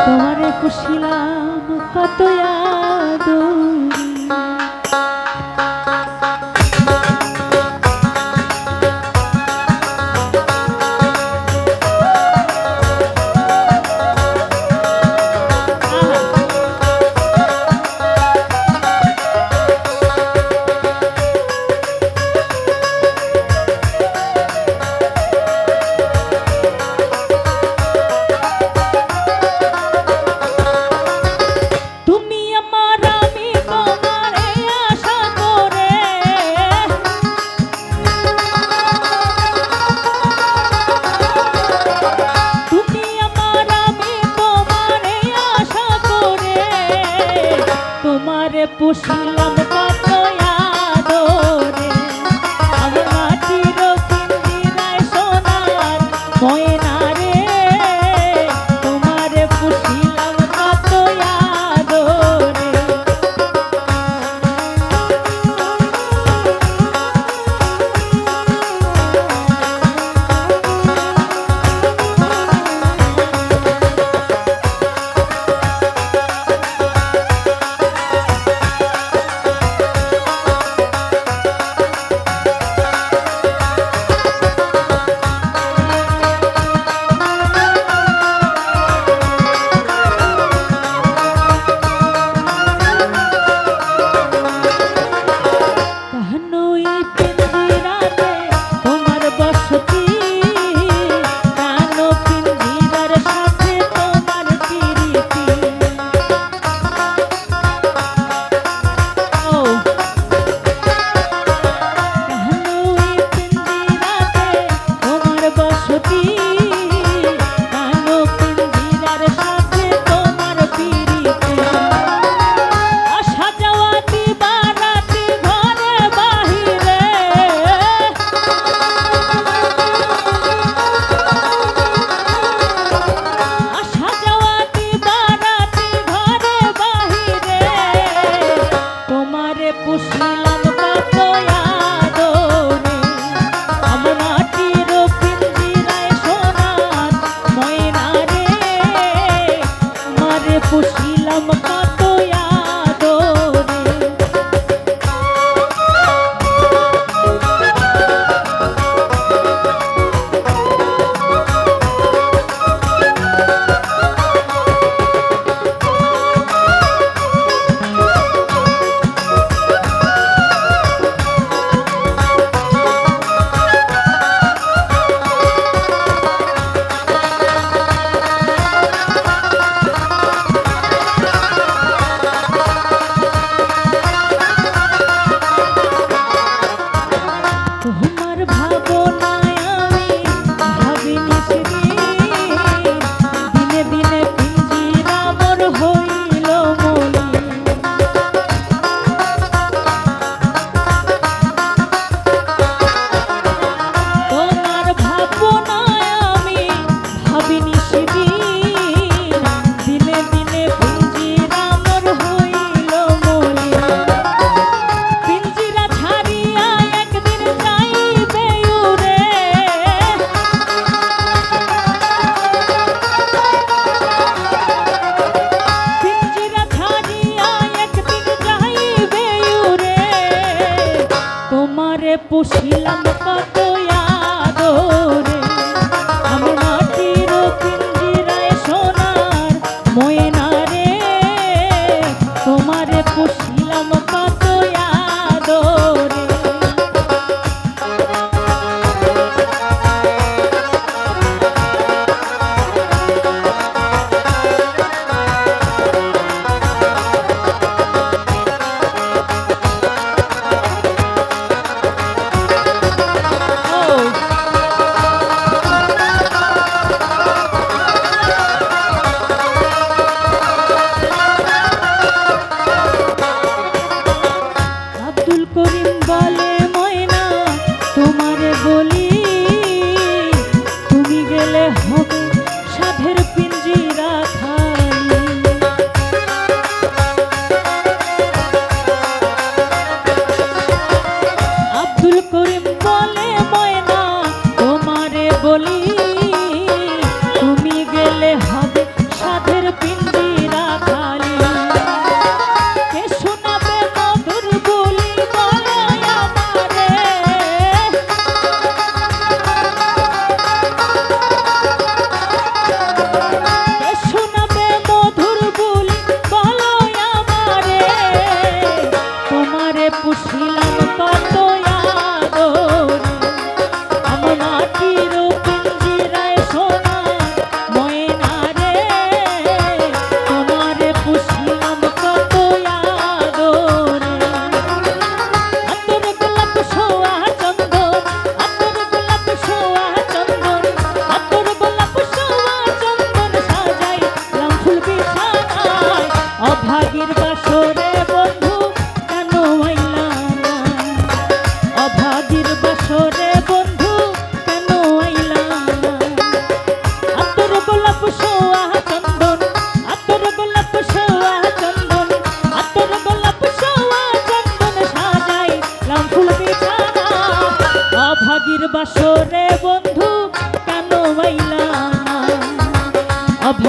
তোমারে পুষিলাম কত আদরে। পুষিলাম কত আদরে, আমার মাটির পিঞ্জিরায় সোনার ময়না রে, তোমারে পুষিলাম কত আদরে।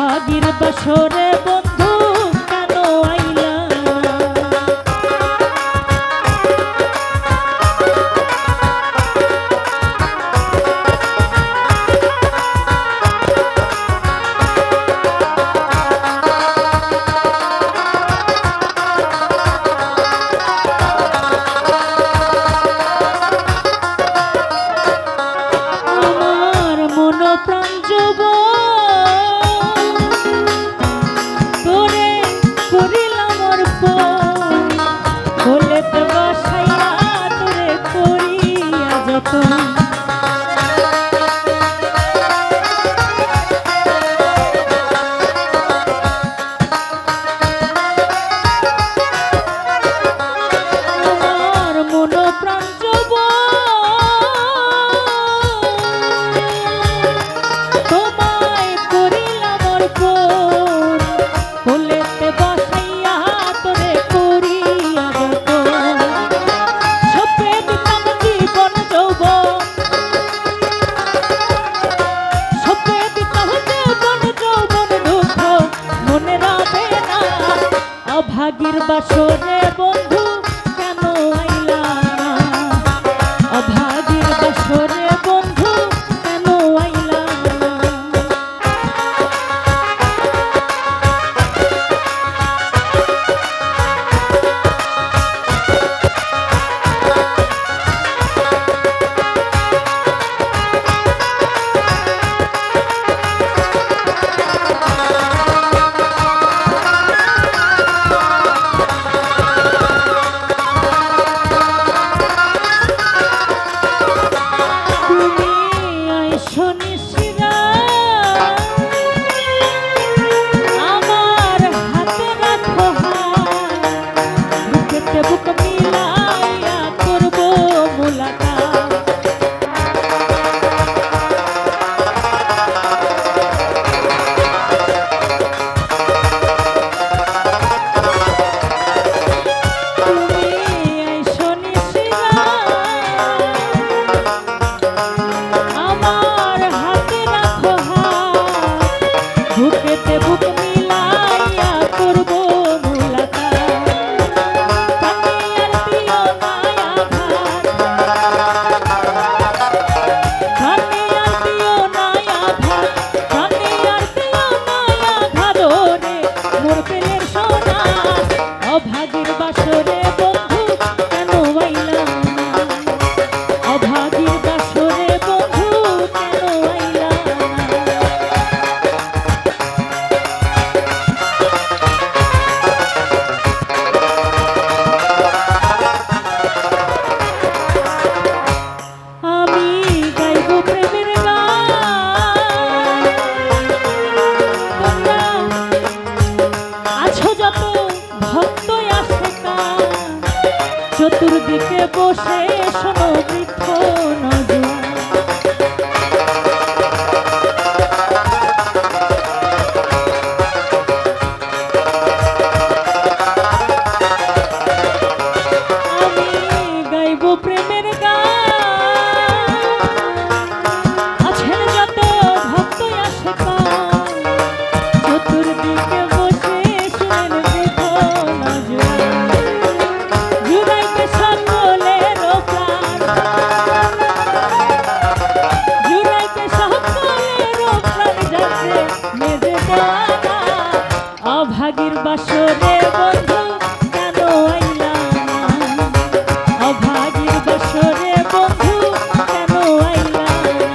অভাগীর বাসরে বন্ধু কেন আইলা না? আমার মন প্রাণ তোরে করিলাম অর্পণ, কোলেতে বসাইয়া তোরে করিয়া যতন। আমার মন প্রাণ তোমায় করিলাম অর্পণ, কোলেতে বসাইয়া তোরে করিয়া যতন। সপে দিতাম জীবন যৌবন, সপে দিতাম জীবন যৌবন, দুঃখ মনে রবে না। অভাগীর বাসরে বন্ধু কেন আইলা না? অভাগীর বাসরে বন্ধু কেন আইলা না? বুক মিলাইয়া করব মুলাকাত। তুমি আইসো নিশিরা আমার হাতে রাখো হাত, বুকেতে বুক মিলাইয়া করব মুলাকাত। অভাগীর বাসরে বন্ধু কেন আইলা না? অভাগীর বাসরে বন্ধু কেন আইলা না? আমি গাইব প্রেমের গান, তোমরা আছো যত ভক্ত আশেকা, চতুর্দিকে বসে শোনো বৃদ্ধ নজওয়ান। আমি গাইব প্রেমের গান, আছেন যত ভক্ত আশেকা, চতুর্দিকে বসে শুনেন বৃদ্ধ নজওয়ান। জুড়াইতে সকলের প্রাণ, জুড়াইতে সকলের প্রাণ যাচ্ছে মেজে দেওয়ানা। অভাগীর বাসরে বন্ধু কেন আইলা না? অভাগীর বাসরে বন্ধু কেন আইলা না?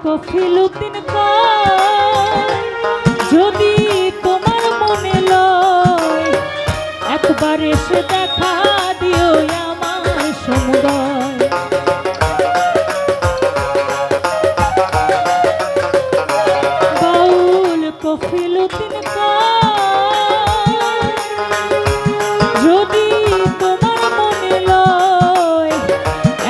কফিলুদ্দিন কয়, যদি তোমার মনে লয় একবার এসে দেখা দিও আমার সমুদয়। বাউল কফিলুদ্দিন কয়, যদি তোমার মনে লয়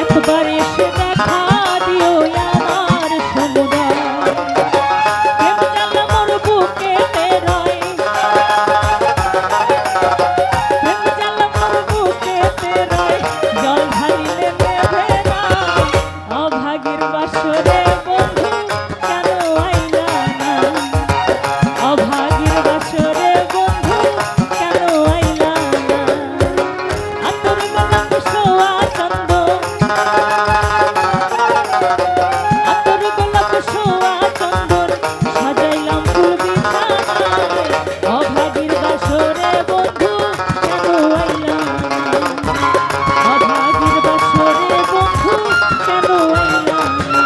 একবার এসে দেখা দিও আমার সমুদয় প্রেম জ্বালা মোর বুকেতে রয় প্রেম জ্বালা মোর বুকেতে রয় জল ঢালিলে নেবে না অভাগীর বাসরে বন্ধু কেন আইলা না অভাগীর বাসরে বন্ধু কেন আইলা না আতর গোলাপ সোয়া চন্দন আতর গোলাপ সোয়া চন্দন সাজাইলাম ফুল বিছানায় অভাগীর বাসরে বন্ধু কেন আইলা না অভাগীর বাসরে বন্ধু কেন আইলা না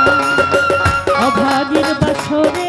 অভাগীর বাসরে